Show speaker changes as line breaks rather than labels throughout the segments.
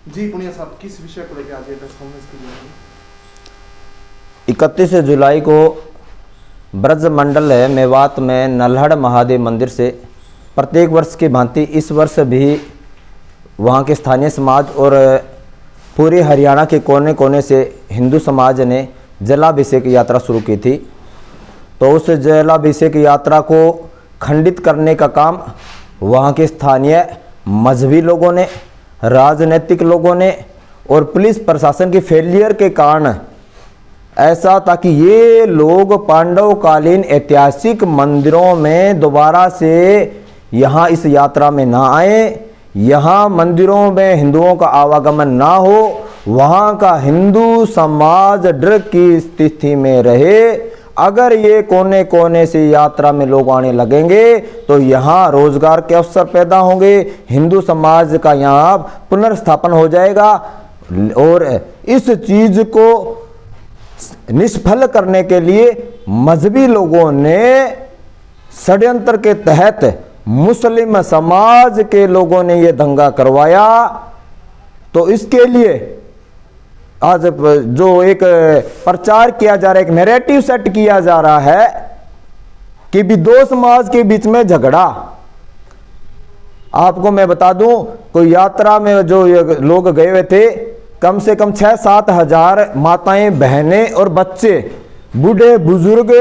जी पुनिया साहब, किस विषय को लेकर आज ये प्रेस कॉन्फ्रेंस की गई?
31 जुलाई को ब्रज मंडल मेवात में नल्हड़ महादेव मंदिर से प्रत्येक वर्ष की भांति इस वर्ष भी वहाँ के स्थानीय समाज और पूरे हरियाणा के कोने कोने से हिंदू समाज ने जलाभिषेक यात्रा शुरू की थी। तो उस जलाभिषेक यात्रा को खंडित करने का काम वहाँ के स्थानीय मजहबी लोगों ने, राजनीतिक लोगों ने और पुलिस प्रशासन की फेलियर के कारण ऐसा, ताकि ये लोग पांडवकालीन ऐतिहासिक मंदिरों में दोबारा से यहाँ इस यात्रा में ना आए, यहाँ मंदिरों में हिंदुओं का आवागमन ना हो, वहाँ का हिंदू समाज डर की स्थिति में रहे। अगर ये कोने कोने से यात्रा में लोग आने लगेंगे तो यहाँ रोजगार के अवसर पैदा होंगे, हिंदू समाज का यहाँ पुनर्स्थापन हो जाएगा। और इस चीज को निष्फल करने के लिए मजहबी लोगों ने षड्यंत्र के तहत मुस्लिम समाज के लोगों ने ये दंगा करवाया। तो इसके लिए आज जो एक प्रचार किया जा रहा है, एक नैरेटिव सेट किया जा रहा है कि भी दो समाज के बीच में झगड़ा। आपको मैं बता दूं, कोई यात्रा में जो लोग गए हुए थे, कम से कम 6-7 हजार माताएं, बहनें और बच्चे, बूढ़े बुजुर्ग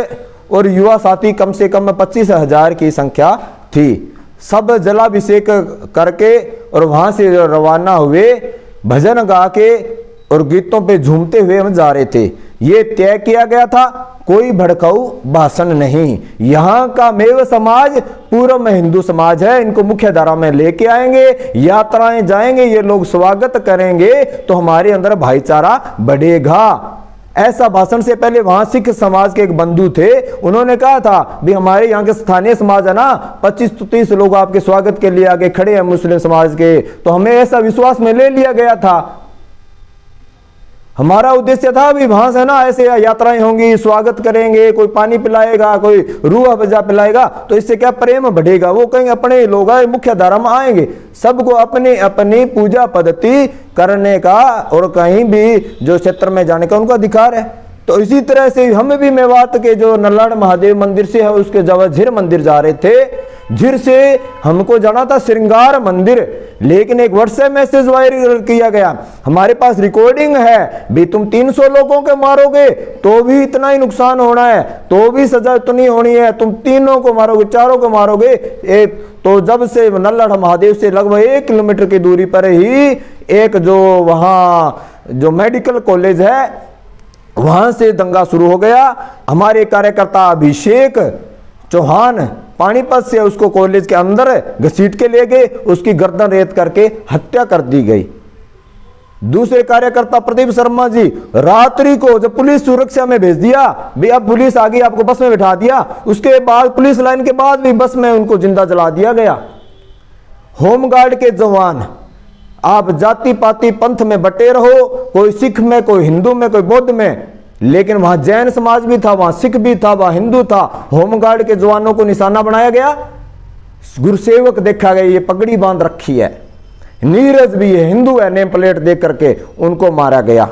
और युवा साथी, कम से कम 25 हजार की संख्या थी। सब जलाभिषेक करके और वहां से रवाना हुए, भजन गा के और गीतों पे झूमते हुए हम जा रहे थे। ये तय किया गया था, कोई भड़काऊ भाषण नहीं। यहाँ का मेव समाज पूर्व में हिंदू समाज है, इनको मुख्य धारा में लेके आएंगे, यात्राएं जाएंगे, ये लोग स्वागत करेंगे तो हमारे अंदर भाईचारा बढ़ेगा। ऐसा भाषण से पहले वहां सिख समाज के एक बंधु थे, उन्होंने कहा था भी हमारे यहाँ के स्थानीय समाज है ना, 25-30 लोग आपके स्वागत के लिए आगे खड़े हैं मुस्लिम समाज के। तो हमें ऐसा विश्वास में ले लिया गया था। हमारा उद्देश्य था भी वहां से ना ऐसे यात्राएं होंगी, स्वागत करेंगे, कोई पानी पिलाएगा, कोई रूह अफ़ज़ा पिलाएगा, तो इससे क्या प्रेम बढ़ेगा। वो कहेंगे अपने लोग आए, मुख्य धारा में आएंगे, सबको अपनी अपनी पूजा पद्धति करने का और कहीं भी जो क्षेत्र में जाने का उनका अधिकार है। तो इसी तरह से हम भी मेवात के जो नल्हड़ महादेव मंदिर से है उसके जब झिर मंदिर जा रहे थे, झिर से हमको जाना था श्रृंगार मंदिर, लेकिन एक व्हाट्सएप मैसेज वायरल किया गया, हमारे पास रिकॉर्डिंग है भी तुम 300 लोगों के मारोगे तो भी इतना ही नुकसान होना है, तो भी सजा इतनी होनी है, तुम तीनों को मारोगे, चारों को मारोगे। तो जब से नल्हड़ महादेव से लगभग 1 किलोमीटर की दूरी पर ही एक जो वहां जो मेडिकल कॉलेज है वहां से दंगा शुरू हो गया। हमारे कार्यकर्ता अभिषेक चौहान पानीपत से उसको कॉलेज के अंदर घसीट के ले गए, उसकी गर्दन रेत करके हत्या कर दी गई। दूसरे कार्यकर्ता प्रदीप शर्मा जी रात्रि को जब पुलिस सुरक्षा में भेज दिया, भी अब पुलिस आ गई, आपको बस में बिठा दिया, उसके बाद पुलिस लाइन के बाद भी बस में उनको जिंदा जला दिया गया। होमगार्ड के जवान, आप जाति पाति पंथ में बटे रहो, कोई सिख में, कोई हिंदू में, कोई बौद्ध में, लेकिन वहां जैन समाज भी था, वहां सिख भी था, वहां हिंदू था। होमगार्ड के जवानों को निशाना बनाया गया। गुरुसेवक देखा गया, ये पगड़ी बांध रखी है, नीरज भी है, हिंदू है, नेम प्लेट देख करके उनको मारा गया।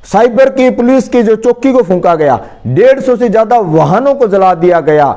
साइबर की पुलिस की जो चौकी को फूंका गया, 150 से ज्यादा वाहनों को जला दिया गया।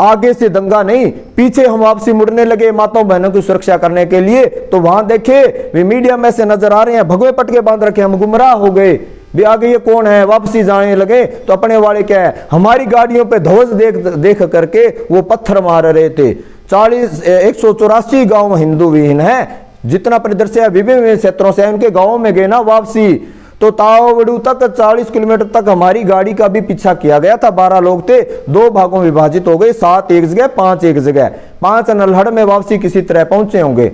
आगे से दंगा नहीं, पीछे हम वापसी मुड़ने लगे माताओं बहनों की सुरक्षा करने के लिए। तो वहां देखे वे मीडिया में से नजर आ रहे हैं, भगवे पटके बांध रखे, हम गुमराह हो गए भी आगे ये कौन है, वापसी जाने लगे तो अपने वाले क्या है, हमारी गाड़ियों पे ध्वज देख करके वो पत्थर मार रहे थे। 184 गांव हिंदू विहीन है, जितना परिदृश्य है विभिन्न क्षेत्रों से उनके गांवों में गए ना वापसी, तो तावड़ू तक 40 किलोमीटर तक हमारी गाड़ी का भी पीछा किया गया था। 12 लोग थे, 2 भागों में विभाजित हो गए, 7 एक जगह, 5 एक जगह, 5 नल्हड़ में वापसी किसी तरह पहुंचे होंगे।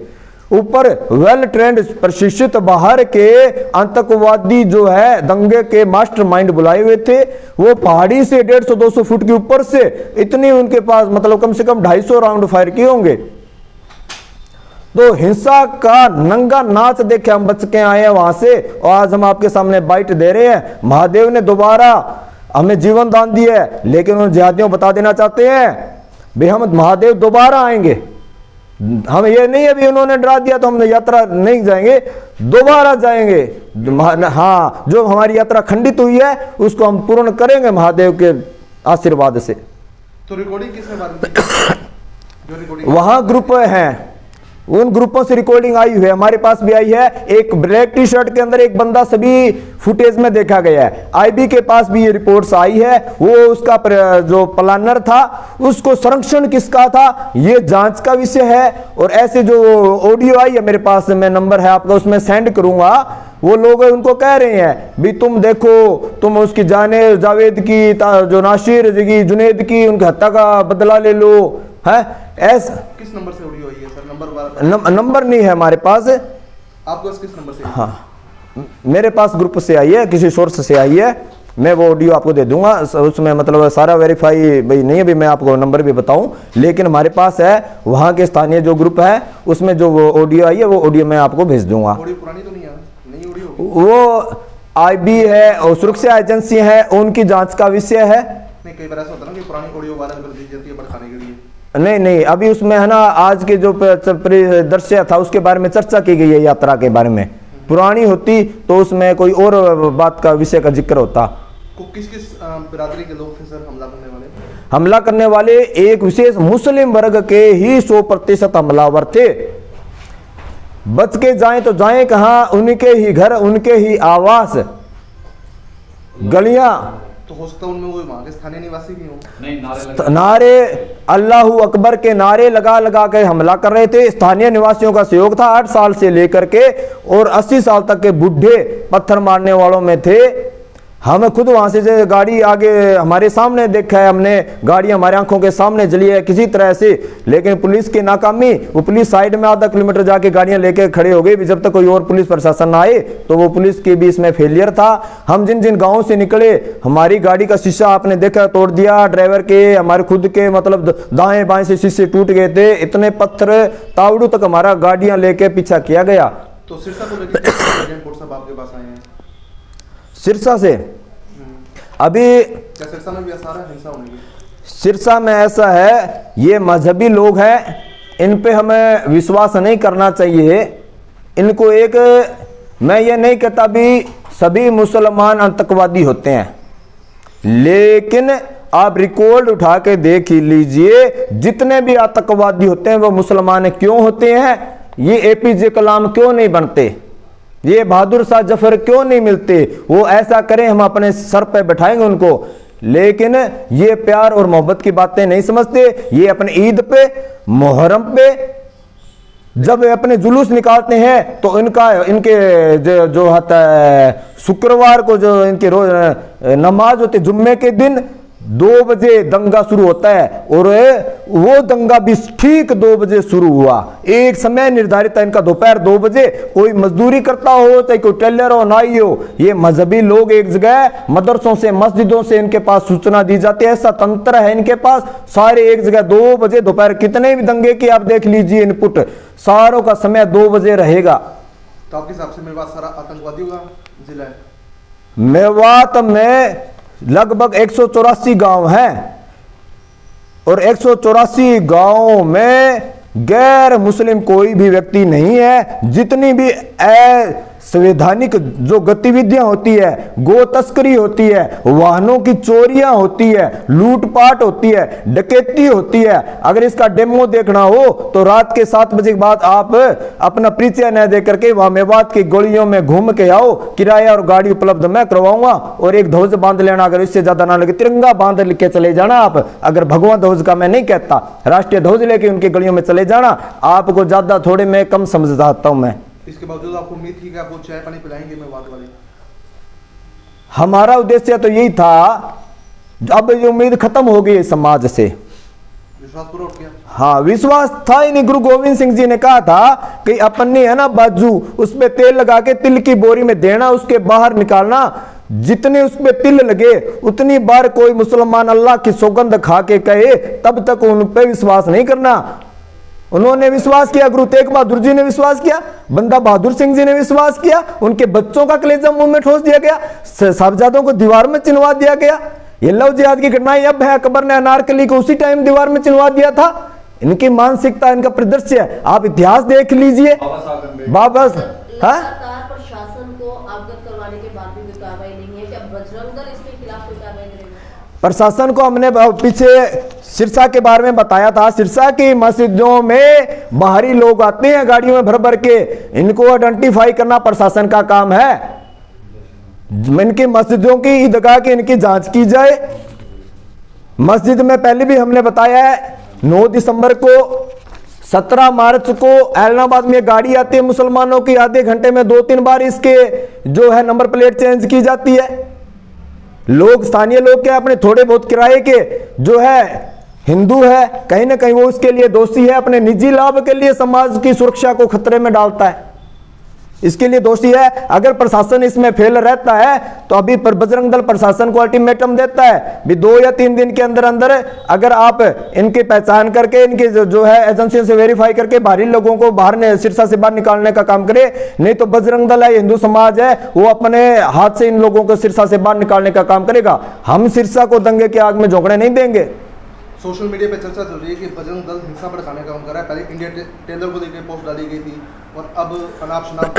ऊपर वेल ट्रेंड प्रशिक्षित बाहर के आतंकवादी जो है दंगे के मास्टरमाइंड बुलाए हुए थे, वो पहाड़ी से 150-200 फुट के ऊपर से इतनी उनके पास मतलब कम से कम 250 राउंड फायर किए होंगे। तो हिंसा का नंगा नाच देखे हम बच के आए हैं वहां से, और आज हम आपके सामने बाइट दे रहे हैं। महादेव ने दोबारा हमें जीवन दान दिया है, लेकिन उन जिहादियों बता देना चाहते हैं भी हम महादेव दोबारा आएंगे, हम ये नहीं अभी उन्होंने डरा दिया तो हम यात्रा नहीं जाएंगे, दोबारा जाएंगे। हाँ, जो हमारी यात्रा खंडित हुई है उसको हम पूर्ण करेंगे महादेव के आशीर्वाद से।
तो रिकॉर्डिंग किसने बात की? जो रिकॉर्डिंग
वहां ग्रुप हैं, उन ग्रुपों से रिकॉर्डिंग आई हुई है, हमारे पास भी आई है। एक ब्लैक टी शर्ट के अंदर एक बंदा सभी फुटेज में देखा गया है। आईबी के पास भी ये रिपोर्ट्स आई है। वो उसका जो प्लानर था उसको संरक्षण किसका था ये जांच का विषय है। और ऐसे जो ऑडियो आई है मेरे पास, में नंबर है आपका, उसमें सेंड करूंगा। वो लोग उनको कह रहे हैं भी तुम देखो, तुम उसकी जाने जावेद की, जो नासिर की, जुनेद की, उनकी हत्या का बदला ले लो है। ऐसा
किस नंबर से ऑडियो आई है सर?
नंबर नहीं है हमारे पास।
आपको किस नंबर से?
हाँ, मेरे पास ग्रुप से आई है, किसी सोर्स से आई है। मैं वो ऑडियो आपको दे दूंगा, उसमें मतलब सारा वेरीफाई भाई नहीं है, भी मैं आपको नंबर भी बताऊं, लेकिन हमारे पास है वहां के स्थानीय जो ग्रुप है उसमें जो वो ऑडियो आई है वो ऑडियो मैं आपको भेज दूंगा।
ऑडियो पुरानी तो नहीं है? नई ऑडियो?
वो आईबी है और सुरक्षा एजेंसी है, उनकी जांच का विषय है।
नहीं, कई बार ऐसा होता है ना कि पुरानी ऑडियो वायरल कर दी जाती है भड़काने के लिए।
नहीं, अभी उसमें है ना आज के जो परिदृश्य था उसके बारे में चर्चा की गई है, यात्रा के बारे में। पुरानी होती तो उसमें कोई और बात का विषय का जिक्र होता।
किस किस बिरादरी के लोग थे सर हमला करने वाले?
हमला करने वाले एक विशेष मुस्लिम वर्ग के ही 100% हमलावर थे। बच के जाएं तो जाएं कहां, उनके ही घर, उनके ही आवास, गलियां।
तो हो सकता है उनमें वो वहां के स्थानीय निवासी भी हों।
नारे अल्लाहू अकबर के नारे लगा लगा के हमला कर रहे थे। स्थानीय निवासियों का सहयोग था। 8 साल से लेकर के और 80 साल तक के बुढ़े पत्थर मारने वालों में थे। हम खुद वहां से जो गाड़ी आगे हमारे सामने देखा है, हमने गाड़ी हमारे आंखों के सामने जली है किसी तरह से, लेकिन पुलिस की नाकामी, वो पुलिस साइड में आधा किलोमीटर जाके गाड़ियां लेके खड़े हो गई। जब तक कोई और पुलिस प्रशासन ना आए तो वो पुलिस के भी इसमें फेलियर था। हम जिन जिन गाँव से निकले, हमारी गाड़ी का शीशा आपने देखा तोड़ दिया, ड्राइवर के, हमारे खुद के, मतलब दाएं बाएं से शीशे टूट गए थे। इतने पत्थर तावड़ू तक हमारा गाड़ियां लेके पीछा किया गया।
तो सिरसा को लेकर आपके पास आए हैं?
सिरसा से अभी
क्या सिरसा में भी आसार है हिंसा होने की?
सिरसा में ऐसा है, ये मजहबी लोग हैं, इन पे हमें विश्वास नहीं करना चाहिए। इनको एक, मैं ये नहीं कहता भी सभी मुसलमान आतंकवादी होते हैं, लेकिन आप रिकॉर्ड उठा के देख ही लीजिए, जितने भी आतंकवादी होते हैं वो मुसलमान क्यों होते हैं? ये एपीजे कलाम क्यों नहीं बनते? ये बहादुर शाह जफर क्यों नहीं मिलते? वो ऐसा करें, हम अपने सर पे बैठाएंगे उनको, लेकिन ये प्यार और मोहब्बत की बातें नहीं समझते। ये अपने ईद पे, मुहर्रम पे जब अपने जुलूस निकालते हैं तो इनके जो होता है शुक्रवार को, जो इनके रोज नमाज होती है जुम्मे के दिन, 2 बजे दंगा शुरू होता है। और वो दंगा भी ठीक 2 बजे शुरू हुआ। एक समय निर्धारित है इनका, दोपहर 2 बजे। कोई मजदूरी करता हो, चाहे कोई टेलर हो, नाई हो, ये मजहबी लोग एक जगह, मदरसों से, मस्जिदों से इनके पास सूचना दी जाती है। ऐसा तंत्र है इनके पास, सारे एक जगह 2 बजे दोपहर, कितने भी दंगे की आप देख लीजिए इनपुट, सारों का समय 2 बजे रहेगा।
तो आपके हिसाब से मेवात सारा आतंकवादियों का जिला है?
मेवात में लगभग 184 गांव हैं और 184 गांवों में गैर मुस्लिम कोई भी व्यक्ति नहीं है। जितनी भी संवैधानिक जो गतिविधियां होती है, गो तस्करी होती है, वाहनों की चोरियां होती है, लूटपाट होती है, डकैती होती है, अगर इसका डेमो देखना हो तो रात के 7 बजे के बाद आप अपना परिचय न दे करके वहां मेवात की गलियों में घूम के आओ। किराया और गाड़ी उपलब्ध मैं करवाऊंगा। और एक ध्वज बांध लेना, अगर इससे ज्यादा ना लगे तिरंगा बांध के चले जाना आप। अगर भगवा ध्वज का मैं नहीं कहता, राष्ट्रीय ध्वज लेके उनकी गलियों में चले जाना। आपको ज्यादा थोड़े में कम समझ जाता हूं मैं।
इसके बावजूद आपको उम्मीद थी कि आपको चाय पानी पिलाएंगे मेवात वाले?
हमारा उद्देश्य तो यही था। अब ये उम्मीद खत्म हो गई समाज से,
विश्वास पूरा उठ गया।
हाँ, विश्वास था ही नहीं। गुरु गोविंद सिंह जी ने कहा था कि अपनी है ना बाजू, उस पे तेल लगा के तिल की बोरी में देना, उसके बाहर निकालना। जितने उसमें तिल लगे उतनी बार कोई मुसलमान अल्लाह की सौगंध खा के कहे, तब तक उन पे विश्वास नहीं करना। उन्होंने विश्वास किया, गुरु तेग बहादुर जी ने विश्वास किया, बंदा बहादुर सिंह जी ने विश्वास किया, उनके बच्चों का कलेजा मुंह में ठोस दिया गया, साहबजादों को दीवार में चिनवा दिया गया। ये लव जिहाद की घटनाएं अब है। अकबर ने अनारकली को उसी टाइम दीवार में चिनवा दिया था। इनकी मानसिकता, इनका परिदृश्य है। आप इतिहास देख लीजिए वापस। हाँ,
लगातार प्रशासन को अवगत करवाने के बाद भी कोई कार्रवाई नहीं है, क्या बजरंग दल इसके खिलाफ कोई कार्रवाई करेगा?
प्रशासन को हमने पीछे सिरसा के बारे में बताया था। सिरसा की मस्जिदों में बाहरी लोग आते हैं गाड़ियों में भर भर के, इनको आइडेंटिफाई करना प्रशासन का काम है। इनकी मस्जिदों की ईदगाह की इनकी जांच की जाए। मस्जिद में पहले भी हमने बताया है 9 दिसंबर को, 17 मार्च को ऐलनाबाद में गाड़ी आती है मुसलमानों की, आधे घंटे में 2-3 बार इसके जो है नंबर प्लेट चेंज की जाती है। लोग, स्थानीय लोग क्या अपने थोड़े बहुत किराए के जो है हिंदू है, कहीं ना कहीं वो उसके लिए दोषी है, अपने निजी लाभ के लिए समाज की सुरक्षा को खतरे में डालता है, इसके लिए दोषी है। अगर प्रशासन इसमें फेल रहता है तो अभी पर बजरंग दल प्रशासन को अल्टीमेटम देता है भी 2 या 3 दिन के अंदर अंदर अगर आप इनकी पहचान करके, इनकी जो है एजेंसियों से वेरीफाई करके बाहरी लोगों को बाहर सिरसा से बाहर निकालने का काम करे। नहीं तो बजरंग दल है, हिंदू समाज है, वो अपने हाथ से इन लोगों को सिरसा से बाहर निकालने का काम करेगा। हम सिरसा को दंगे की आग में झोंकने नहीं देंगे।
सोशल मीडिया पे चर्चा चल रही है कि बजरंग दल हिंसा भड़काने का काम कर रहा है। पहले इंडिया टेलर को लेकर पोस्ट डाली गई थी और अब अनाप शनाप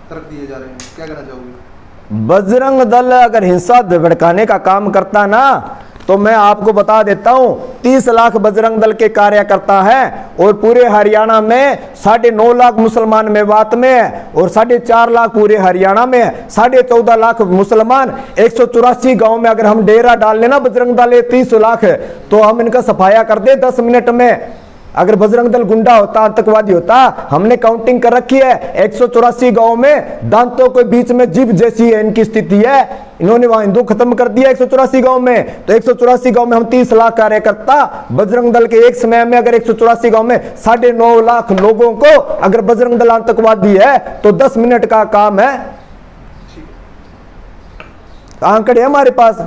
तर्क दिए जा रहे हैं, क्या कहना चाहोगे?
बजरंग दल अगर हिंसा भड़काने का काम करता ना तो मैं आपको बता देता हूं 30 लाख बजरंग दल के कार्यकर्ता हैं और पूरे हरियाणा में 9.5 लाख मुसलमान मेवात में है और 4.5 लाख पूरे हरियाणा में है। 14.5 लाख मुसलमान 184 गांव में अगर हम डेरा डाल लेना बजरंग दल 30 लाख है तो हम इनका सफाया कर दे 10 मिनट में। अगर बजरंग दल गुंडा होता, आतंकवादी होता, हमने काउंटिंग कर रखी है 184 गांव में दांतों के बीच में जीभ जैसी है इनकी स्थिति है। इन्होंने वहां हिंदू खत्म कर दिया 184 गांव में, तो 184 गांव में हम 30 लाख कार्यकर्ता बजरंग दल के एक समय में अगर 184 गांव में 9.5 लाख लोगों को अगर बजरंग दल आतंकवादी है तो 10 मिनट का काम है। आंकड़े हमारे पास।